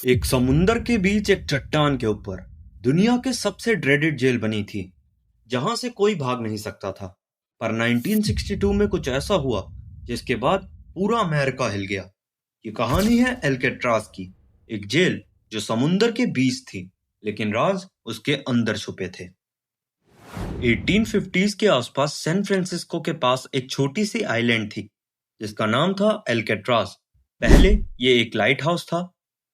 एक समुंदर के बीच एक चट्टान के ऊपर दुनिया के सबसे ड्रेडेड जेल बनी थी, जहां से कोई भाग नहीं सकता था। पर 1962 में कुछ ऐसा हुआ जिसके बाद पूरा अमेरिका हिल गया। ये कहानी है एल्केट्राज की, एक जेल जो समुंदर के बीच थी, लेकिन राज उसके अंदर छुपे थे। 1850s के आसपास सैन फ्रांसिस्को के पास एक छोटी सी आइलैंड थी जिसका नाम था एल्केट्राज। पहले ये एक लाइट हाउस था,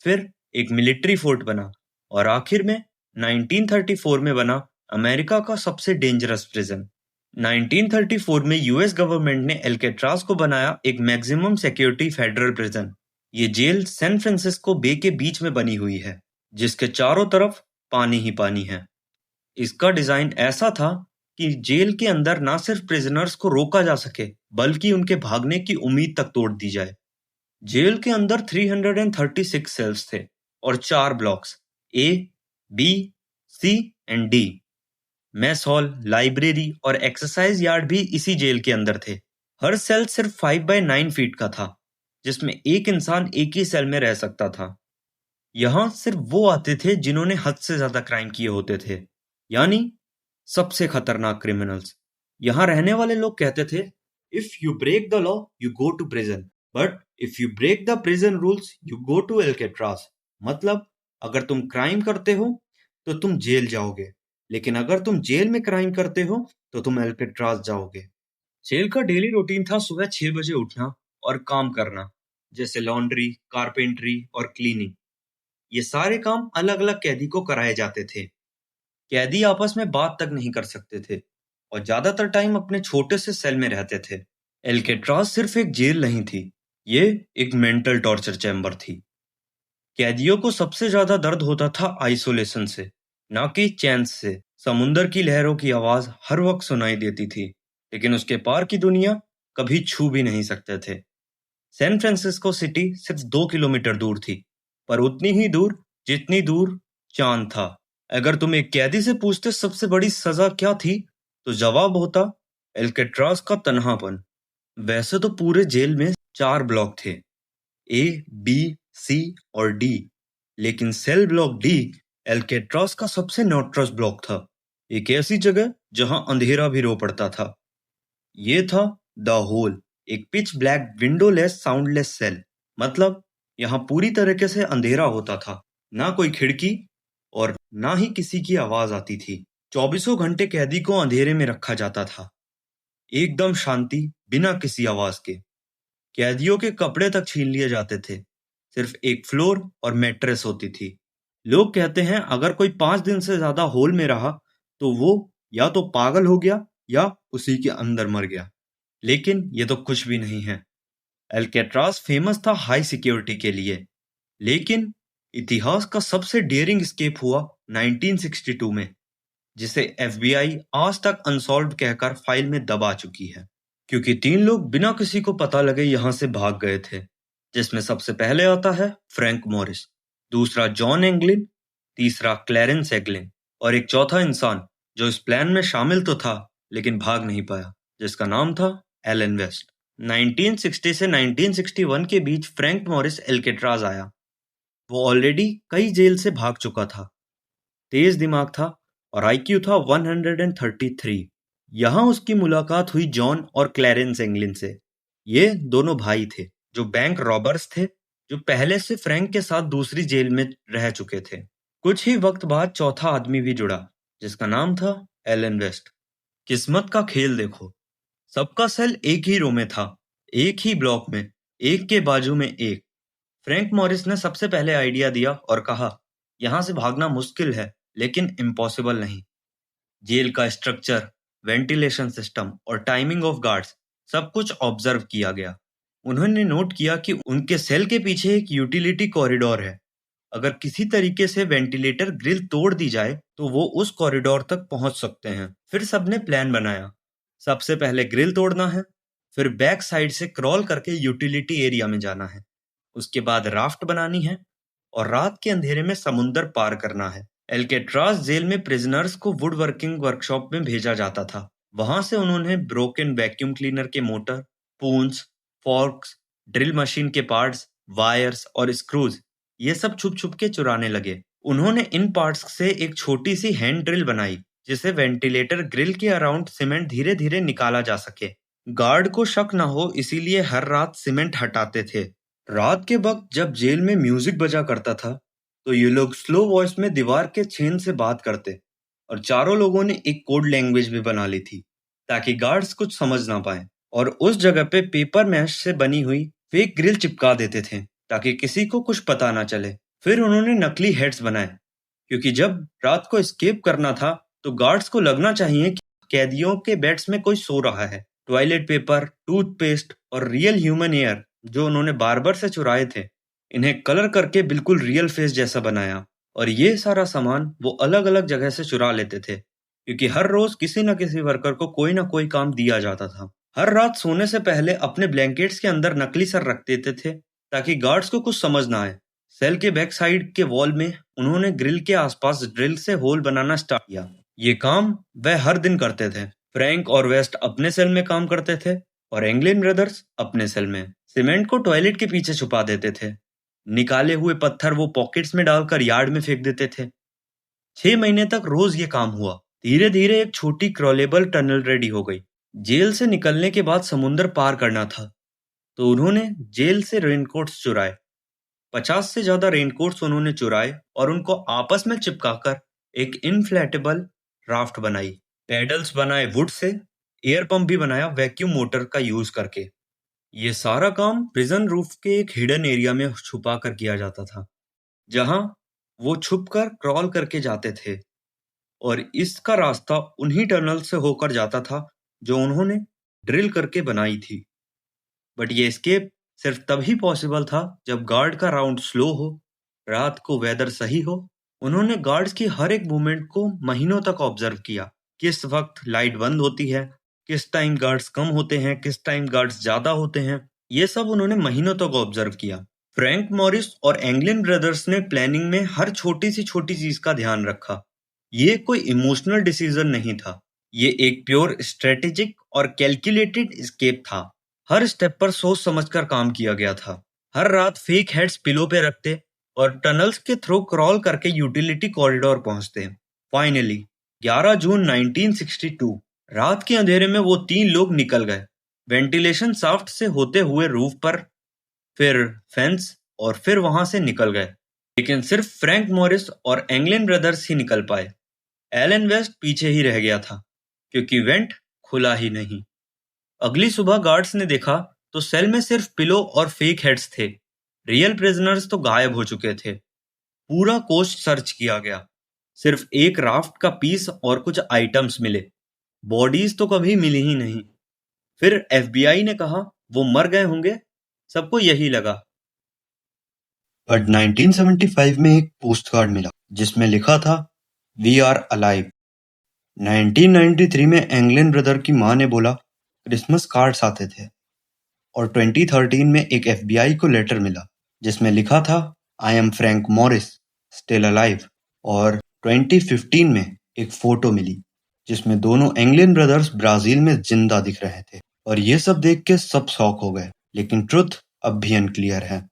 फिर एक मिलिट्री फोर्ट बना और आखिर में 1934 में बना अमेरिका का सबसे डेंजरस प्रिजन। 1934 में यूएस गवर्नमेंट ने एल्केट्राज को बनाया एक मैक्सिमम सिक्योरिटी फेडरल प्रिजन। ये जेल सैन फ्रांसिस्को बे के बीच में बनी हुई है, जिसके चारों तरफ पानी ही पानी है। इसका डिजाइन ऐसा था कि जेल के अंदर ना सिर्फ प्रिजनर्स को रोका जा सके, बल्कि उनके भागने की उम्मीद तक तोड़ दी जाए। जेल के अंदर 336 सेल्स थे और 4 blocks A, B, C and D. Mess hall, library और एक्सरसाइज यार्ड भी इसी जेल के अंदर थे। हर सेल सिर्फ 5 बाय 9 फीट का था, जिसमें एक इंसान एक ही सेल में रह सकता था। यहाँ सिर्फ वो आते थे जिन्होंने हद से ज्यादा क्राइम किए होते थे, यानी सबसे खतरनाक क्रिमिनल्स। यहाँ रहने वाले लोग कहते थे, if you break the law you go to prison, but if you break the prison rules you go to Alcatraz. मतलब अगर तुम क्राइम करते हो तो तुम जेल जाओगे, लेकिन अगर तुम जेल में क्राइम करते हो तो तुम एल्केट्राज जाओगे। जेल का डेली रूटीन था सुबह 6 बजे उठना और काम करना, जैसे लॉन्ड्री, कारपेंटरी और क्लीनिंग। ये सारे काम अलग अलग कैदी को कराए जाते थे। कैदी आपस में बात तक नहीं कर सकते थे और ज्यादातर टाइम अपने छोटे से सेल में रहते थे। एल्केट्राज सिर्फ एक जेल नहीं थी, ये एक मेंटल टॉर्चर चैम्बर थी। कैदियों को सबसे ज्यादा दर्द होता था आइसोलेशन से, ना कि चैन्स से। समुंदर की लहरों की आवाज हर वक्त सुनाई देती थी, लेकिन उसके पार की दुनिया कभी छू भी नहीं सकते थे। सैन फ्रांसिस्को सिटी सिर्फ 2 किलोमीटर दूर थी, पर उतनी ही दूर जितनी दूर चांद था। अगर तुम एक कैदी से पूछते सबसे बड़ी सजा क्या थी, तो जवाब होता एल्केट्राज का तन्हापन। वैसे तो पूरे जेल में 4 ब्लॉक थे, ए, बी, सी और डी, लेकिन सेल ब्लॉक डी एल्केट्राज का सबसे नोट्रस ब्लॉक था। एक ऐसी जगह जहां अंधेरा भी रो पड़ता था। ये था द होल, एक पिच ब्लैक विंडोलेस साउंडलेस सेल। मतलब यहाँ पूरी तरीके से अंधेरा होता था, ना कोई खिड़की और ना ही किसी की आवाज आती थी। चौबीसों घंटे कैदी को अंधेरे में रखा जाता था, एकदम शांति, बिना किसी आवाज के। कैदियों के कपड़े तक छीन लिए जाते थे, सिर्फ एक फ्लोर और मैट्रेस होती थी। लोग कहते हैं अगर कोई 5 दिन से ज्यादा होल में रहा तो वो या तो पागल हो गया या उसी के अंदर मर गया। लेकिन ये तो कुछ भी नहीं है। एल्केट्राज फेमस था हाई सिक्योरिटी के लिए, लेकिन इतिहास का सबसे डेयरिंग एस्केप हुआ 1962 में, जिसे एफबीआई आज तक अनसॉल्व्ड कहकर फाइल में दबा चुकी है। क्योंकि 3 लोग बिना किसी को पता लगे यहाँ से भाग गए थे, जिसमें सबसे पहले आता है फ्रैंक मॉरिस, दूसरा जॉन एंगलिन, तीसरा क्लैरेंस एगलिन और एक चौथा इंसान जो इस प्लान में शामिल तो था लेकिन भाग नहीं पाया, जिसका नाम था एलन वेस्ट। 1960 से 1961 के बीच फ्रैंक मॉरिस एल्केट्राज आया। वो ऑलरेडी कई जेल से भाग चुका था, तेज दिमाग था और आईक्यू था 133। यहाँ उसकी मुलाकात हुई जॉन और क्लैरेंस एंगलिन से। ये दोनों भाई थे जो बैंक रॉबर्स थे, जो पहले से फ्रैंक के साथ दूसरी जेल में रह चुके थे। कुछ ही वक्त बाद चौथा आदमी भी जुड़ा, जिसका नाम था एलन वेस्ट। किस्मत का खेल देखो, सबका सेल एक ही रो में था, एक ही ब्लॉक में, एक के बाजू में एक। फ्रैंक मॉरिस ने सबसे पहले आइडिया दिया और कहा, यहाँ से भागना मुश्किल है लेकिन इम्पॉसिबल नहीं। जेल का स्ट्रक्चर, वेंटिलेशन सिस्टम और टाइमिंग ऑफ गार्ड्स सब कुछ ऑब्जर्व किया गया। उन्होंने नोट किया कि उनके सेल के पीछे एक यूटिलिटी कॉरिडोर है। अगर किसी तरीके से वेंटिलेटर ग्रिल तोड़ दी जाए तो वो उस कॉरिडोर तक पहुंच सकते हैं। फिर सबने प्लान बनाया, सबसे पहले ग्रिल तोड़ना है, फिर बैक साइड से क्रॉल करके यूटिलिटी एरिया में जाना है, उसके बाद राफ्ट बनानी है और रात के अंधेरे में समुंदर पार करना है। एल्केट्राज जेल में प्रिजनर्स को वुड वर्किंग वर्कशॉप में भेजा जाता था। वहां से उन्होंने ब्रोकन वैक्यूम क्लीनर के मोटर, पूंस, फॉर्क्स, ड्रिल मशीन के पार्ट्स, वायर्स और स्क्रूज ये सब छुप छुप के चुराने लगे। उन्होंने इन पार्ट्स से एक छोटी सी हैंड ड्रिल बनाई, जिसे वेंटिलेटर ग्रिल के अराउंड सीमेंट धीरे धीरे निकाला जा सके। गार्ड को शक न हो, इसीलिए हर रात सीमेंट हटाते थे। रात के वक्त जब जेल में म्यूजिक बजा करता था, तो ये लोग स्लो वॉइस में दीवार के छेद से बात करते, और चारों लोगों ने एक कोड लैंग्वेज भी बना ली थी, ताकि गार्ड्स कुछ समझ ना पाए। और उस जगह पे पेपर मैश से बनी हुई फेक ग्रिल चिपका देते थे, ताकि किसी को कुछ पता ना चले। फिर उन्होंने नकली हेड्स बनाए, क्योंकि जब रात को एस्केप करना था, तो गार्ड्स को लगना चाहिए कि कैदियों के बेड्स में कोई सो रहा है। टॉयलेट पेपर, टूथपेस्ट और रियल ह्यूमन एयर जो उन्होंने बार्बर से चुराए थे, इन्हें कलर करके बिल्कुल रियल फेस जैसा बनाया। और ये सारा सामान वो अलग-अलग जगह से चुरा लेते थे, क्योंकि हर रोज किसी न किसी वर्कर को कोई ना कोई काम दिया जाता था। हर रात सोने से पहले अपने ब्लैंकेट्स के अंदर नकली सर रख देते थे, ताकि गार्ड्स को कुछ समझ ना आए। सेल के बैक साइड के वॉल में उन्होंने ग्रिल के आसपास ड्रिल से होल बनाना स्टार्ट किया। ये काम वह हर दिन करते थे। फ्रैंक और वेस्ट अपने सेल में काम करते थे, और एंगलिन ब्रदर्स अपने सेल में। सीमेंट को टॉयलेट के पीछे छुपा देते थे। निकाले हुए पत्थर वो पॉकेट्स में डालकर यार्ड में फेंक देते थे। 6 महीने तक रोज ये काम हुआ। धीरे धीरे एक छोटी क्रॉलेबल टनल रेडी हो गई। जेल से निकलने के बाद समुंदर पार करना था, तो उन्होंने जेल से रेनकोट्स चुराए। 50 से ज्यादा रेनकोट्स उन्होंने चुराए और उनको आपस में चिपकाकर एक इनफ्लेटेबल राफ्ट बनाई। पेडल्स बनाए वुड से, एयर पंप भी बनाया वैक्यूम मोटर का यूज करके। ये सारा काम प्रिजन रूफ के एक हिडन एरिया में छुपा कर किया जाता था, जहां वो छुप कर क्रॉल करके जाते थे, और इसका रास्ता उन्हीं टनल से होकर जाता था जो उन्होंने ड्रिल करके बनाई थी। बट ये एस्केप सिर्फ तभी पॉसिबल था जब गार्ड का राउंड स्लो हो, रात को वेदर सही हो। उन्होंने गार्ड्स की हर एक मूवमेंट को महीनों तक ऑब्जर्व किया। किस वक्त लाइट बंद होती है, किस टाइम गार्ड्स कम होते हैं, किस टाइम गार्ड्स ज्यादा होते हैं, ये सब उन्होंने महीनों तक ऑब्जर्व किया। फ्रैंक मॉरिस और एंगलिन ब्रदर्स ने प्लानिंग में हर छोटी चीज का ध्यान रखा। ये कोई इमोशनल डिसीजन नहीं था, ये एक प्योर स्ट्रेटेजिक और कैलकुलेटेड एस्केप था। हर स्टेप पर सोच समझकर काम किया गया था। हर रात फेक हेड्स पिलो पे रखते और टनल्स के थ्रू क्रॉल करके यूटिलिटी कॉरिडोर पहुंचते। फाइनली 11 जून 1962 रात के अंधेरे में वो 3 लोग निकल गए, वेंटिलेशन शाफ्ट से होते हुए रूफ पर, फिर फेंस, और फिर वहां से निकल गए। लेकिन सिर्फ फ्रैंक मॉरिस और एंगलिन ब्रदर्स ही निकल पाए। एलन वेस्ट पीछे ही रह गया था, क्योंकि वेंट खुला ही नहीं। अगली सुबह गार्ड्स ने देखा तो सेल में सिर्फ पिलो और फेक हेड्स थे। रियल प्रिजनर्स तो गायब हो चुके थे। पूरा कोस्ट सर्च किया गया, सिर्फ एक राफ्ट का पीस और कुछ आइटम्स मिले। बॉडीज तो कभी मिली ही नहीं। फिर एफबीआई ने कहा वो मर गए होंगे, सबको यही लगा। बट 1975 में एक पोस्ट कार्ड मिला, जिसमें लिखा था वी आर अलाइव। 1993 में एंगलिन ब्रदर की माँ ने बोला क्रिसमस कार्ड्स आते थे, और 2013 में एक एफबीआई को लेटर मिला जिसमें लिखा था I am Frank Morris still alive. और 2015 में एक फोटो मिली जिसमें दोनों एंगलिन ब्रदर्स ब्राजील में जिंदा दिख रहे थे, और ये सब देख के सब शॉक हो गए। लेकिन ट्रुथ अब भी अनक्लियर है।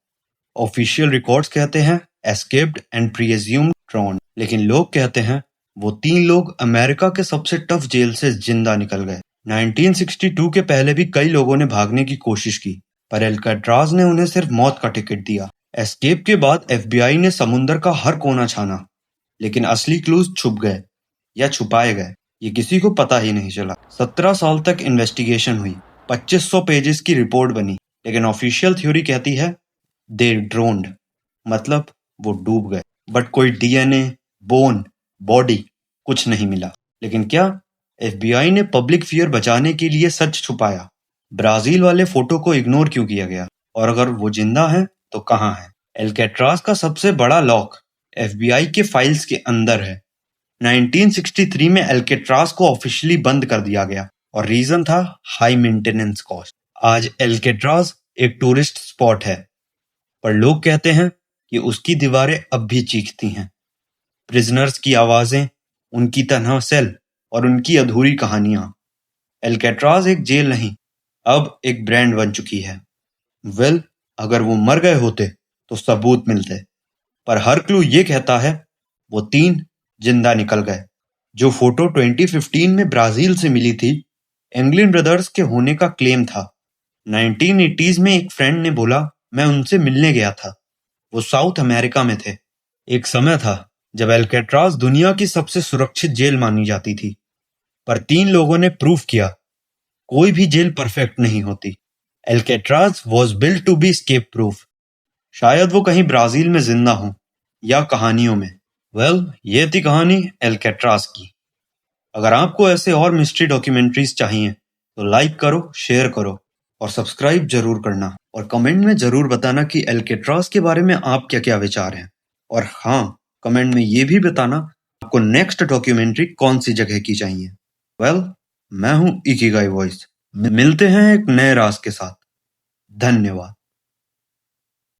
ऑफिशियल रिकॉर्ड्स कहते हैं एस्केप्ड एंड प्रीअज्यूम्ड ड्रॉन, लेकिन लोग कहते हैं वो 3 लोग अमेरिका के सबसे टफ जेल से जिंदा निकल गए। 1962 के पहले भी कई लोगों ने भागने की कोशिश की, पर एल्काट्राज ने उन्हें सिर्फ मौत का टिकट दिया। एस्केप के बाद एफबीआई ने समुंदर का हर कोना छाना, लेकिन असली क्लूज छुप गए या छुपाए गए, ये किसी को पता ही नहीं चला। 17 साल तक इन्वेस्टिगेशन हुई, 2500 पेजेस की रिपोर्ट बनी, लेकिन ऑफिशियल थ्योरी कहती है दे ड्रोन्ड, मतलब वो डूब गए। बट कोई डीएनए, बोन, बॉडी कुछ नहीं मिला। लेकिन क्या एफबीआई ने पब्लिक फियर बचाने के लिए सच छुपाया? ब्राजील वाले फोटो को इग्नोर क्यों किया गया? और अगर वो जिंदा है तो कहाँ है? एल्केट्राज का सबसे बड़ा लॉक एफबीआई के फाइल्स के अंदर है। 1963 में एल्केट्राज को ऑफिशियली बंद कर दिया गया, और रीजन था हाई मेंटेनेंस कॉस्ट। आज एल्केट्राज एक टूरिस्ट स्पॉट है, पर लोग कहते हैं कि उसकी दीवारें अब भी चीखती हैं। प्रिजनर्स की आवाजें, उनकी तन्हा सेल और उनकी अधूरी कहानियां। एल्केट्राज एक जेल नहीं, अब एक ब्रांड बन चुकी है। वेल, अगर वो मर गए होते तो सबूत मिलते, पर हर क्लू ये कहता है वो 3 जिंदा निकल गए। जो फोटो 2015 में ब्राजील से मिली थी, एंगलिन ब्रदर्स के होने का क्लेम था। 1980s में एक फ्रेंड ने बोला मैं उनसे मिलने गया था। वो साउथ अमेरिका में थे। एक समय था जब एल्केट्राज दुनिया की सबसे सुरक्षित जेल मानी जाती थी, पर 3 लोगों ने प्रूफ किया कोई भी जेल परफेक्ट नहीं होती। Alcatraz was built to be escape proof. शायद वो कहीं ब्राजील में जिंदा हो या कहानियों में। ये थी कहानी एल्केट्राज की। अगर आपको ऐसे और मिस्ट्री डॉक्यूमेंट्रीज चाहिए तो लाइक करो, शेयर करो और सब्सक्राइब जरूर करना। और कमेंट में जरूर बताना कि एल्केट्राज के बारे में आप क्या क्या विचार हैं। और हाँ, कमेंट में ये भी बताना आपको नेक्स्ट डॉक्यूमेंट्री कौन सी जगह की चाहिए। मैं हूँ इकिगाई वॉइस। मिलते हैं एक नए राज के साथ। धन्यवाद।